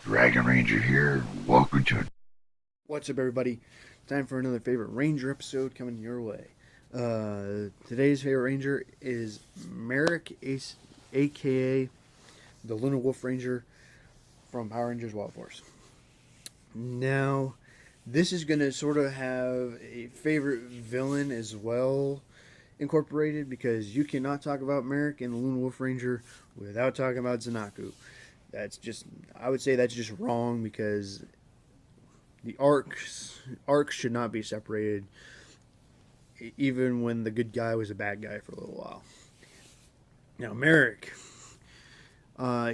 Dragon Ranger here. Welcome to What's up, everybody? Time for another favorite Ranger episode coming your way. Today's favorite Ranger is Marick, aka the Lunar Wolf Ranger from Power Rangers Wild Force. Now, this is going to sort of have a favorite villain as well incorporated because you cannot talk about Marick and the Lunar Wolf Ranger without talking about Zenaku. I would say that's just wrong because the arcs should not be separated, even when the good guy was a bad guy for a little while. Now, Marick,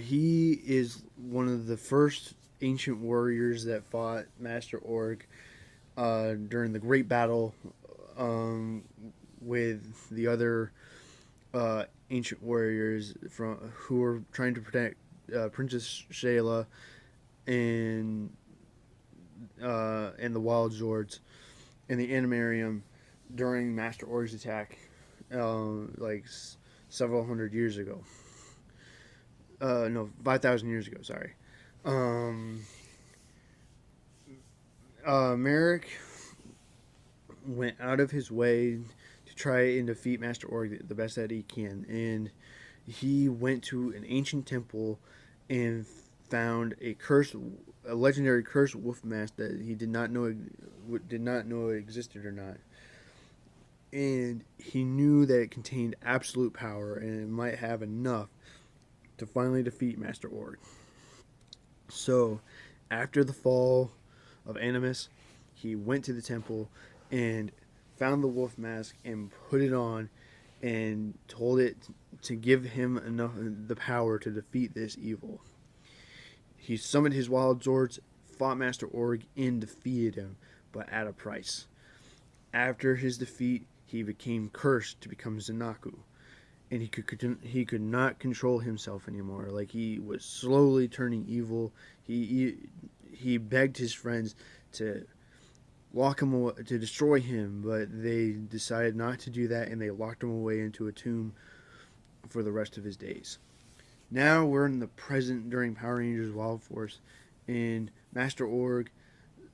he is one of the first ancient warriors that fought Master Org during the Great Battle with the other ancient warriors who were trying to protect Princess Shayla and the Wild Zords in the Animarium during Master Org's attack, several hundred years ago. No, 5,000 years ago. Sorry. Marick went out of his way to try and defeat Master Org the best that he can, and he went to an ancient temple and found a legendary cursed wolf mask that he did not know existed or not. And he knew that it contained absolute power and it might have enough to finally defeat Master Org. So, after the fall of Animus, he went to the temple and found the wolf mask and put it on and told it to give him enough the power to defeat this evil. He summoned his wild zords, fought Master Org, and defeated him, but at a price. After his defeat, he became cursed to become Zenaku, and he could not control himself anymore. Like, he was slowly turning evil. He begged his friends to lock him away, to destroy him, but they decided not to do that, and they locked him away into a tomb for the rest of his days. Now we're in the present during Power Rangers Wild Force, and Master Org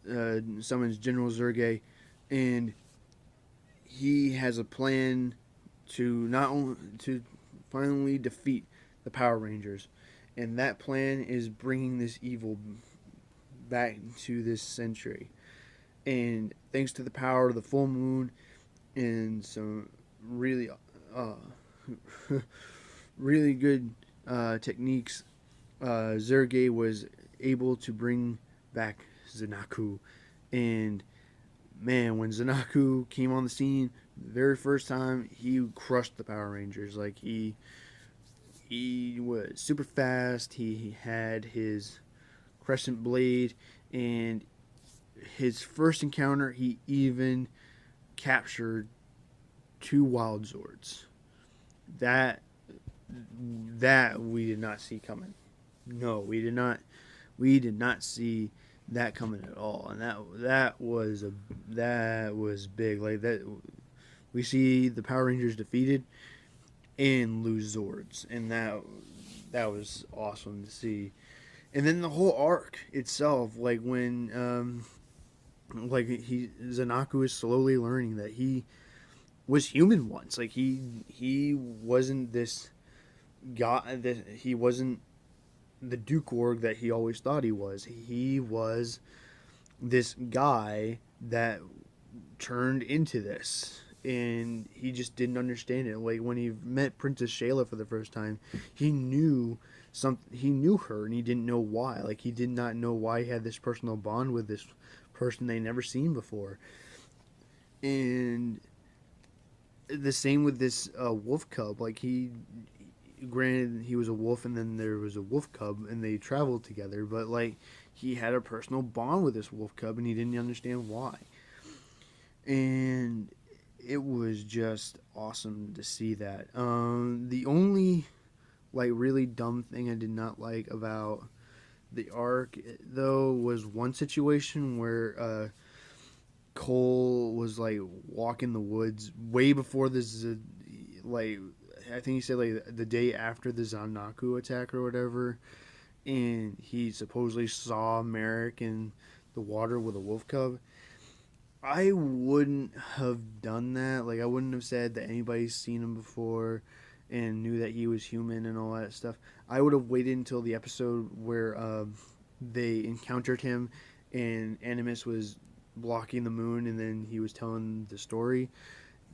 summons General Zurge, and he has a plan to not only to finally defeat the Power Rangers, and that plan is bringing this evil back to this century. And thanks to the power of the full moon and some really, really good techniques, Zurge was able to bring back Zenaku. And man, when Zenaku came on the scene the very first time, he crushed the Power Rangers. Like, he was super fast. He had his crescent blade, and his first encounter, he even captured two Wild Zords. That we did not see coming. No, we did not. We did not see that coming at all, and that was big. Like that, we see the Power Rangers defeated and lose Zords, and that was awesome to see. And then the whole arc itself, like when Zenaku is slowly learning that he was human once. Like, he wasn't this guy, that he wasn't the Duke Org that he always thought he was. He was this guy that turned into this, and he just didn't understand it. Like, when he met Princess Shayla for the first time, he knew he knew her, and he didn't know why. Like, he did not know why he had this personal bond with this person they never seen before. And the same with this wolf cub. Like, granted, he was a wolf, and then there was a wolf cub, and they traveled together, but like, he had a personal bond with this wolf cub, and he didn't understand why. And it was just awesome to see that. The only like really dumb thing I did not like about the arc, though, was one situation where Cole was like walking the woods way before this, like, I think he said like the day after the Zenaku attack or whatever, and he supposedly saw Marick in the water with a wolf cub. I wouldn't have done that. Like, I wouldn't have said that anybody's seen him before and knew that he was human and all that stuff. I would have waited until the episode where they encountered him and Animus was blocking the moon and then he was telling the story.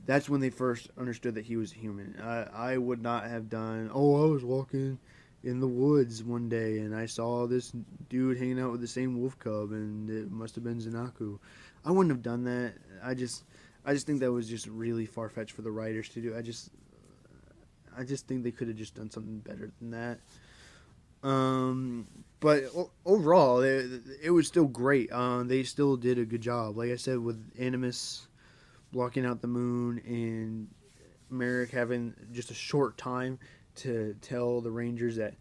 That's when they first understood that he was human. I would not have done, oh, I was walking in the woods one day and I saw this dude hanging out with the same wolf cub and it must have been Zenaku. I wouldn't have done that. I just think that was just really far fetched for the writers to do. I just think they could have just done something better than that. But overall, it was still great. They still did a good job. Like I said, with Animus blocking out the moon and Marick having just a short time to tell the Rangers that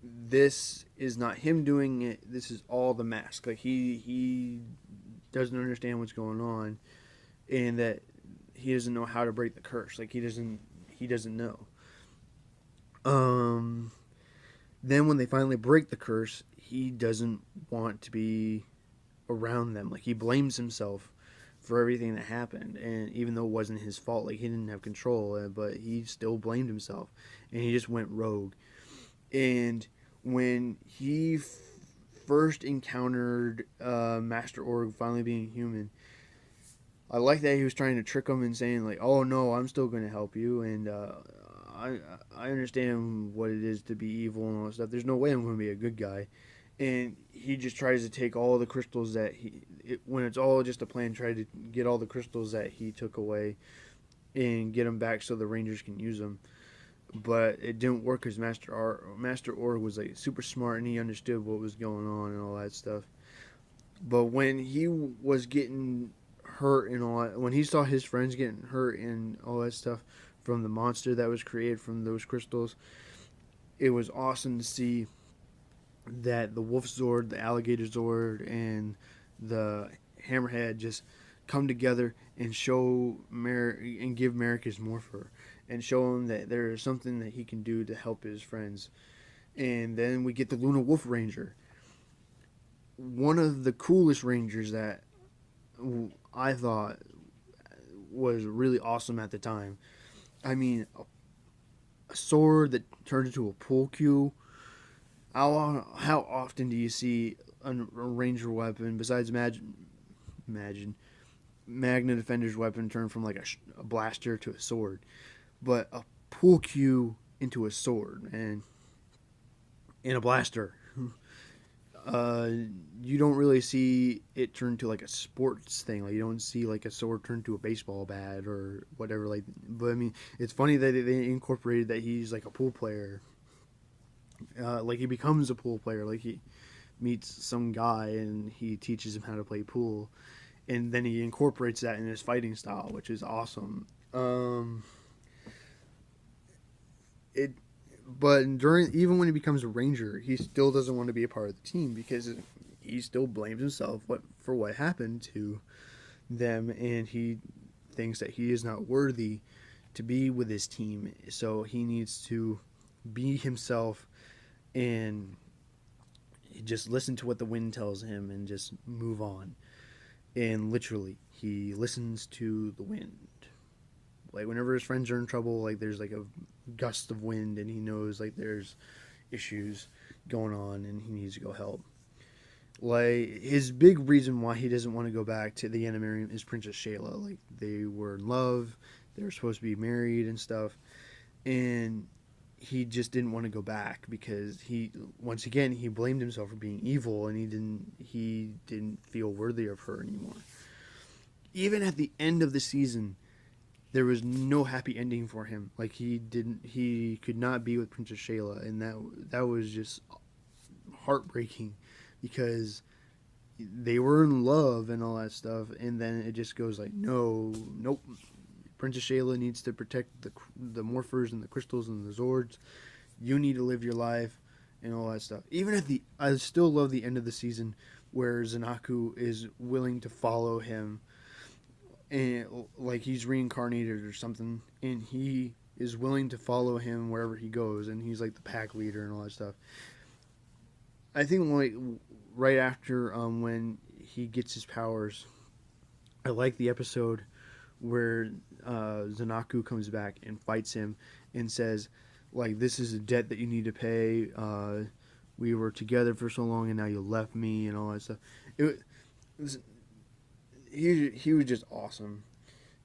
this is not him doing it. This is all the mask. Like he doesn't understand what's going on, and that he doesn't know how to break the curse. Like he doesn't know. Um. Then when they finally break the curse, he doesn't want to be around them. Like he blames himself for everything that happened, and even though it wasn't his fault, like he didn't have control, but he still blamed himself, and he just went rogue. And when he first encountered Master Org finally being human, I like that he was trying to trick him and saying like, "Oh no, I'm still going to help you," and I I understand what it is to be evil and all that stuff. There's no way I'm going to be a good guy, and he just tries to take all the crystals that when it's all just a plan, try to get all the crystals that he took away and get them back so the Rangers can use them. But it didn't work because Master Org was like super smart and he understood what was going on and all that stuff. But when he was getting hurt and all that, when he saw his friends getting hurt and all that stuff from the monster that was created from those crystals, it was awesome to see that the Wolf Zord, the Alligator Zord, and the Hammerhead just come together and show and give Marick his morpher and show him that there is something that he can do to help his friends. And then we get the Luna Wolf Ranger, one of the coolest Rangers that I thought was really awesome at the time. I mean, a sword that turns into a pool cue. How often do you see a ranger weapon besides Magna Defender's weapon turn from like a blaster to a sword, but a pool cue into a sword and in a blaster? You don't really see it turn to like a sports thing. Like you don't see like a sword turn to a baseball bat or whatever. Like, but I mean, it's funny that they incorporated that he's like a pool player. Like he becomes a pool player. Like he meets some guy and he teaches him how to play pool, and then he incorporates that in his fighting style, which is awesome. It But even when he becomes a ranger, he still doesn't want to be a part of the team because he still blames himself for what happened to them, and he thinks that he is not worthy to be with his team. So he needs to be himself and just listen to what the wind tells him and just move on. And literally, he listens to the wind. Like whenever his friends are in trouble, like there's like a gust of wind and he knows like there's issues going on and he needs to go help. Like his big reason why he doesn't want to go back to the Animarium is Princess Shayla. Like they were in love, they were supposed to be married and stuff, and he just didn't want to go back because he blamed himself for being evil and he didn't feel worthy of her anymore. Even at the end of the season, there was no happy ending for him. Like he could not be with Princess Shayla, and that was just heartbreaking because they were in love and all that stuff, and then it just goes like, nope. Princess Shayla needs to protect the morphers and the crystals and the Zords. You need to live your life and all that stuff. I still love the end of the season where Zenaku is willing to follow him, and like he's reincarnated or something, and he is willing to follow him wherever he goes, and he's like the pack leader and all that stuff. I think like right after when he gets his powers, I like the episode where Zenaku comes back and fights him and says, like, this is a debt that you need to pay. We were together for so long and now you left me and all that stuff. It was, he was just awesome.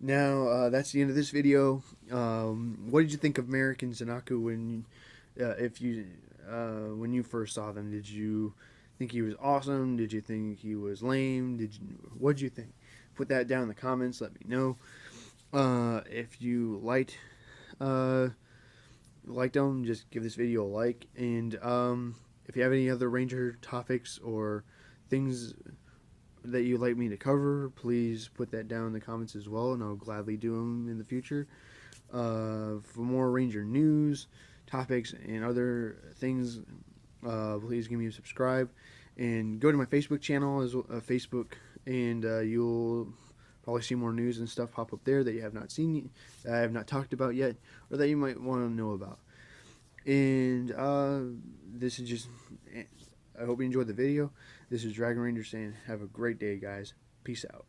Now that's the end of this video. What did you think of Marick and Zenaku when you first saw them? Did you think he was awesome? Did you think he was lame? What did you think? Put that down in the comments. Let me know. If you liked them, just give this video a like. And if you have any other Ranger topics or things that you'd like me to cover, please put that down in the comments as well, and I'll gladly do them in the future. For more Ranger news, topics, and other things, please give me a subscribe. And go to my Facebook channel, Facebook, and you'll probably see more news and stuff pop up there that you have not seen, that I have not talked about yet, or that you might want to know about. And this is just, I hope you enjoyed the video. This is Dragon Ranger saying, have a great day, guys. Peace out.